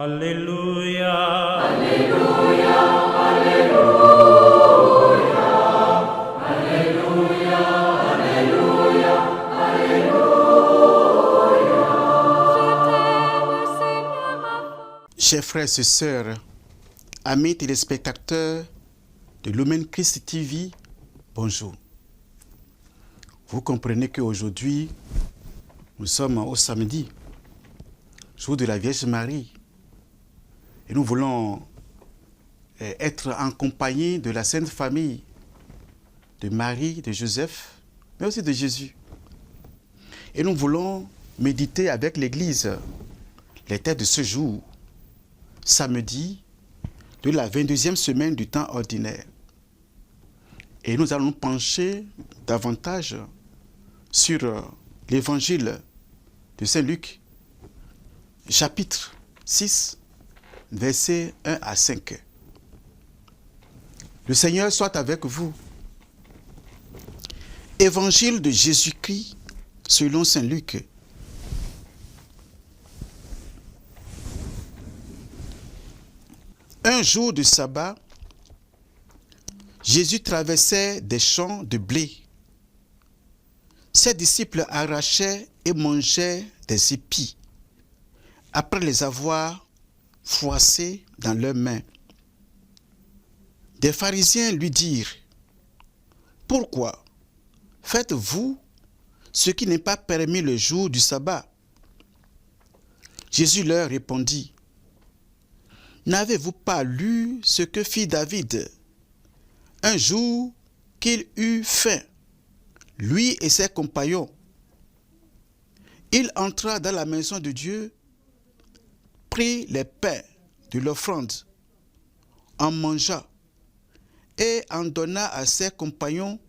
Alléluia. Alléluia, Alléluia, Alléluia, Alléluia, Alléluia. Chers frères et sœurs, amis téléspectateurs de Lumen Christ TV, bonjour. Vous comprenez qu'aujourd'hui, nous sommes au samedi, jour de la Vierge Marie. Et nous voulons être en compagnie de la Sainte Famille, de Marie, de Joseph, mais aussi de Jésus. Et nous voulons méditer avec l'Église les textes de ce jour, samedi, de la 22e semaine du temps ordinaire. Et nous allons nous pencher davantage sur l'évangile de Saint Luc, chapitre 6, versets 1 à 5. Le Seigneur soit avec vous. Évangile de Jésus-Christ selon Saint Luc. Un jour de sabbat, Jésus traversait des champs de blé. Ses disciples arrachaient et mangeaient des épis, après les avoir froissés dans leurs mains. Des pharisiens lui dirent: « Pourquoi faites-vous ce qui n'est pas permis le jour du sabbat ?» Jésus leur répondit: « N'avez-vous pas lu ce que fit David un jour qu'il eut faim, lui et ses compagnons? Il entra dans la maison de Dieu, prit les pains de l'offrande, en mangea et en donna à ses compagnons,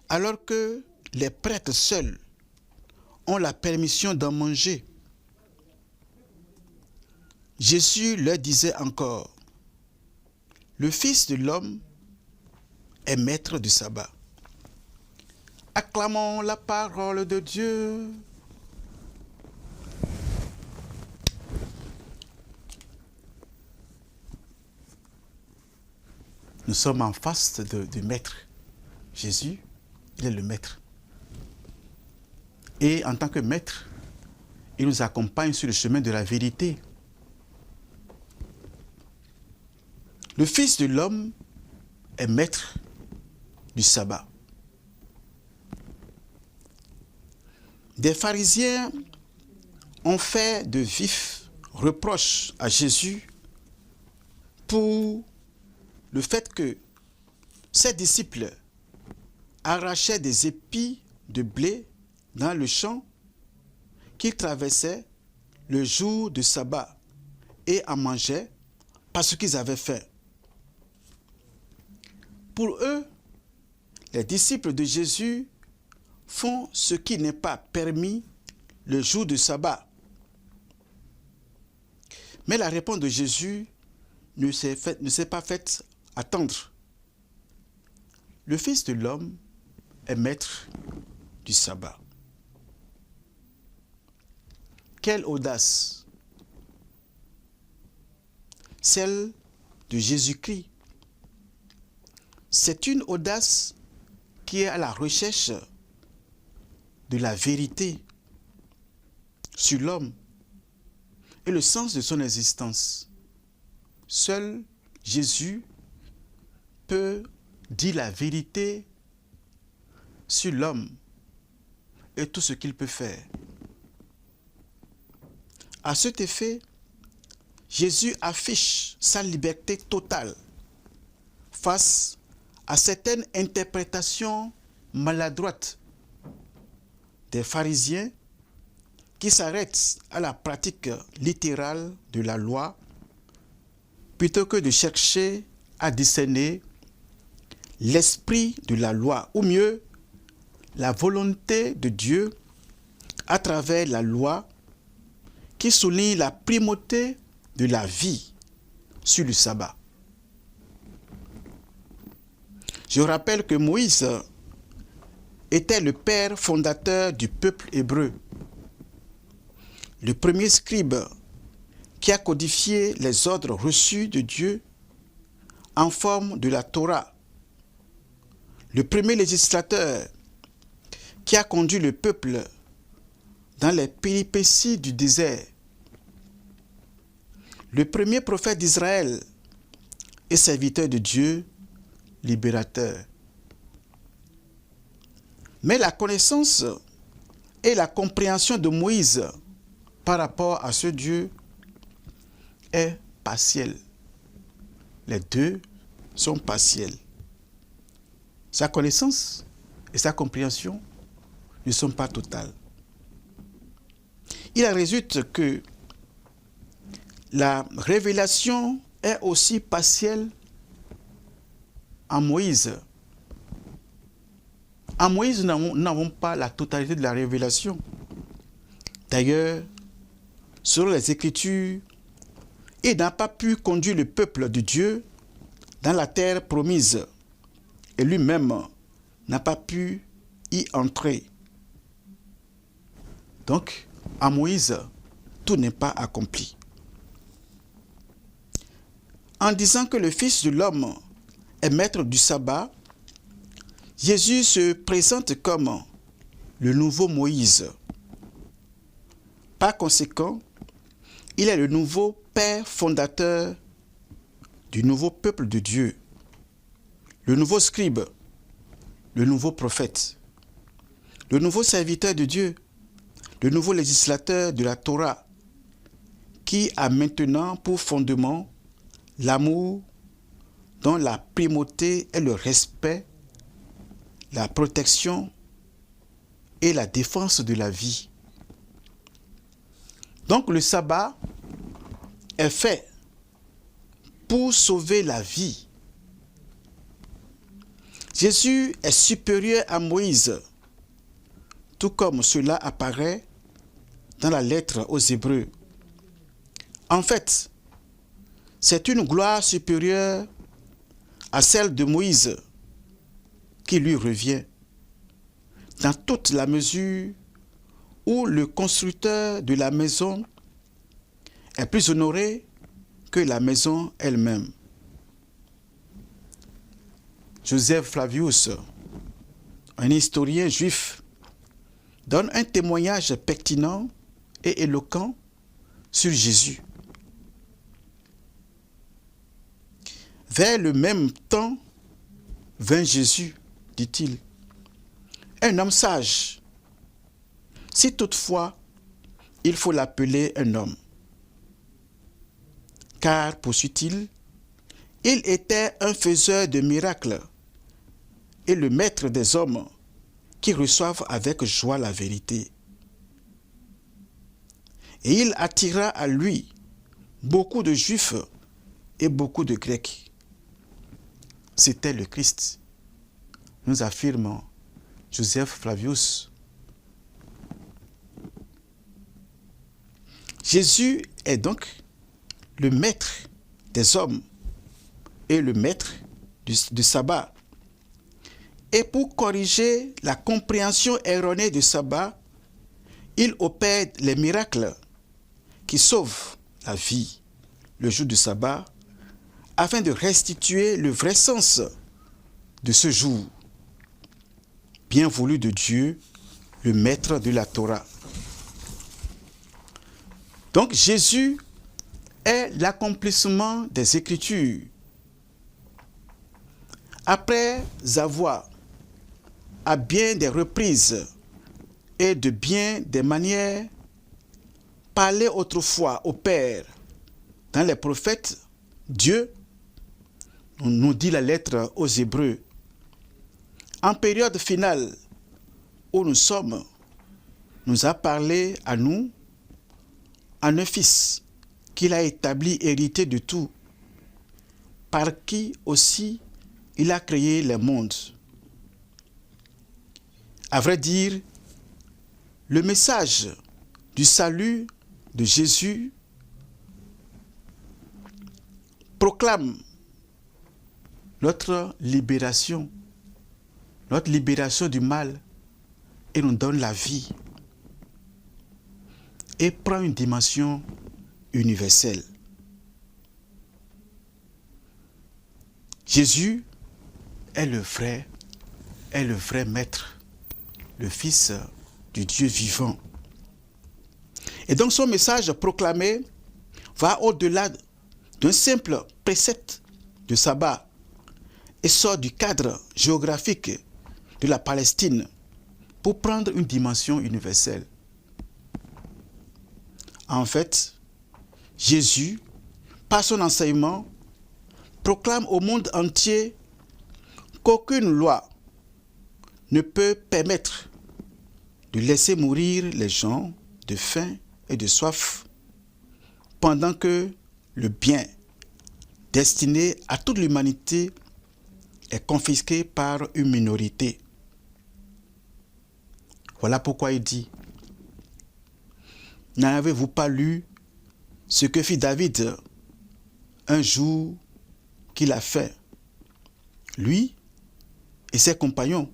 alors que les prêtres seuls ont la permission d'en manger. » Jésus leur disait encore: « Le Fils de l'homme est maître du sabbat. » Acclamons la parole de Dieu. Nous sommes en face du Maître. Jésus, il est le Maître. Et en tant que Maître, il nous accompagne sur le chemin de la vérité. Le Fils de l'homme est maître du sabbat. Des pharisiens ont fait de vifs reproches à Jésus pour le fait que ses disciples arrachaient des épis de blé dans le champ qu'ils traversaient le jour du sabbat et en mangeaient parce qu'ils avaient faim. Pour eux, les disciples de Jésus font ce qui n'est pas permis le jour du sabbat. Mais la réponse de Jésus ne s'est pas faite attendre. Le Fils de l'homme est maître du sabbat. Quelle audace! Celle de Jésus-Christ. C'est une audace qui est à la recherche de la vérité sur l'homme et le sens de son existence. Seul Jésus peut dire la vérité sur l'homme et tout ce qu'il peut faire. À cet effet, Jésus affiche sa liberté totale face à certaines interprétations maladroites des pharisiens qui s'arrêtent à la pratique littérale de la loi plutôt que de chercher à discerner l'esprit de la loi, ou mieux, la volonté de Dieu à travers la loi qui souligne la primauté de la vie sur le sabbat. Je rappelle que Moïse était le père fondateur du peuple hébreu. Le premier scribe qui a codifié les ordres reçus de Dieu en forme de la Torah. Le premier législateur qui a conduit le peuple dans les péripéties du désert. Le premier prophète d'Israël et serviteur de Dieu, libérateur. Mais la connaissance et la compréhension de Moïse par rapport à ce Dieu est partielle. Les deux sont partiels. Sa connaissance et sa compréhension ne sont pas totales. Il en résulte que la révélation est aussi partielle en Moïse. En Moïse, nous n'avons pas la totalité de la révélation. D'ailleurs, selon les Écritures, il n'a pas pu conduire le peuple de Dieu dans la terre promise. Et lui-même n'a pas pu y entrer. Donc, en Moïse, tout n'est pas accompli. En disant que le Fils de l'homme est maître du sabbat, Jésus se présente comme le nouveau Moïse. Par conséquent, il est le nouveau Père fondateur du nouveau peuple de Dieu, le nouveau scribe, le nouveau prophète, le nouveau serviteur de Dieu, le nouveau législateur de la Torah, qui a maintenant pour fondement l'amour dont la primauté est le respect, la protection et la défense de la vie. Donc le sabbat est fait pour sauver la vie. Jésus est supérieur à Moïse, tout comme cela apparaît dans la lettre aux Hébreux. En fait, c'est une gloire supérieure à celle de Moïse qui lui revient, dans toute la mesure où le constructeur de la maison est plus honoré que la maison elle-même. Joseph Flavius, un historien juif, donne un témoignage pertinent et éloquent sur Jésus. Vers le même temps vint Jésus, dit-il, un homme sage, si toutefois il faut l'appeler un homme. Car, poursuit-il, il était un faiseur de miracles et le maître des hommes qui reçoivent avec joie la vérité. Et il attira à lui beaucoup de Juifs et beaucoup de Grecs. C'était le Christ, nous affirme Joseph Flavius. Jésus est donc le maître des hommes et le maître du sabbat. Et pour corriger la compréhension erronée du sabbat, il opère les miracles qui sauvent la vie le jour du sabbat afin de restituer le vrai sens de ce jour, bien voulu de Dieu, le maître de la Torah. Donc Jésus est l'accomplissement des Écritures. Après avoir, à bien des reprises et de bien des manières, parlé autrefois au Père dans les prophètes, Dieu, nous dit la lettre aux Hébreux, en période finale où nous sommes, nous a parlé à nous en un Fils qu'il a établi héritier de tout, par qui aussi il a créé les mondes. À vrai dire, le message du salut de Jésus proclame notre libération du mal et nous donne la vie et prend une dimension universel. Jésus est le vrai maître, le Fils du Dieu vivant. Et donc son message proclamé va au-delà d'un simple précepte de sabbat et sort du cadre géographique de la Palestine pour prendre une dimension universelle. En fait, Jésus, par son enseignement, proclame au monde entier qu'aucune loi ne peut permettre de laisser mourir les gens de faim et de soif pendant que le bien destiné à toute l'humanité est confisqué par une minorité. Voilà pourquoi il dit: n'en avez-vous pas lu ce que fit David un jour qu'il a fait, lui et ses compagnons?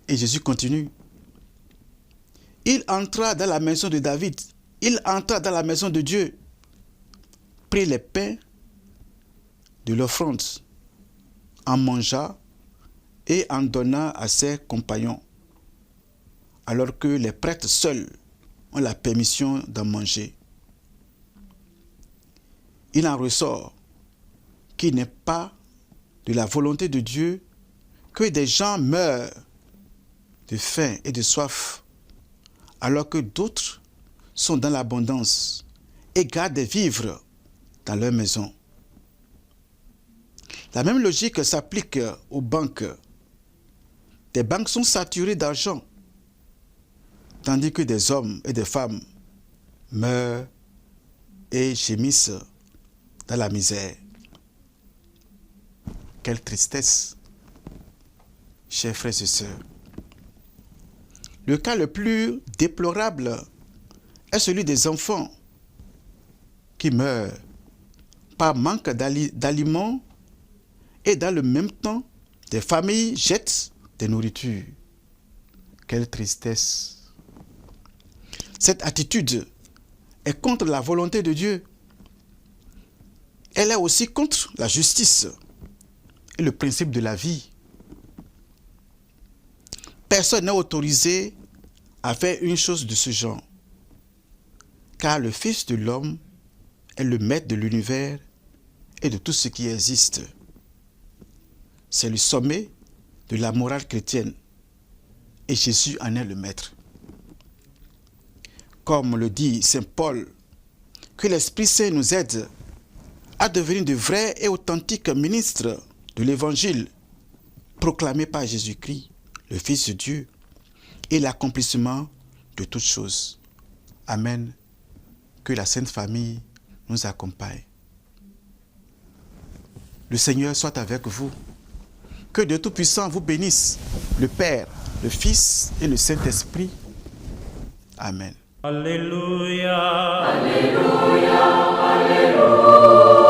Et Jésus continue: il entra dans la maison de David, il entra dans la maison de Dieu, prit les pains de l'offrande, en mangea et en donna à ses compagnons, alors que les prêtres seuls ont la permission d'en manger. Il en ressort qu'il n'est pas de la volonté de Dieu que des gens meurent de faim et de soif, alors que d'autres sont dans l'abondance et gardent des vivres dans leur maison. La même logique s'applique aux banques. Des banques sont saturées d'argent, tandis que des hommes et des femmes meurent et gémissent dans la misère. Quelle tristesse, chers frères et sœurs. Le cas le plus déplorable est celui des enfants qui meurent par manque d'aliments et dans le même temps, des familles jettent des nourritures. Quelle tristesse. Cette attitude est contre la volonté de Dieu. Elle est aussi contre la justice et le principe de la vie. Personne n'est autorisé à faire une chose de ce genre, car le Fils de l'homme est le maître de l'univers et de tout ce qui existe. C'est le sommet de la morale chrétienne et Jésus en est le maître. Comme le dit saint Paul, que l'Esprit Saint nous aide à devenir de vrais et authentiques ministres de l'Évangile proclamé par Jésus-Christ, le Fils de Dieu, et l'accomplissement de toutes choses. Amen. Que la Sainte Famille nous accompagne. Le Seigneur soit avec vous. Que Dieu Tout-Puissant vous bénisse, le Père, le Fils et le Saint-Esprit. Amen. Alléluia. Alléluia, Alléluia.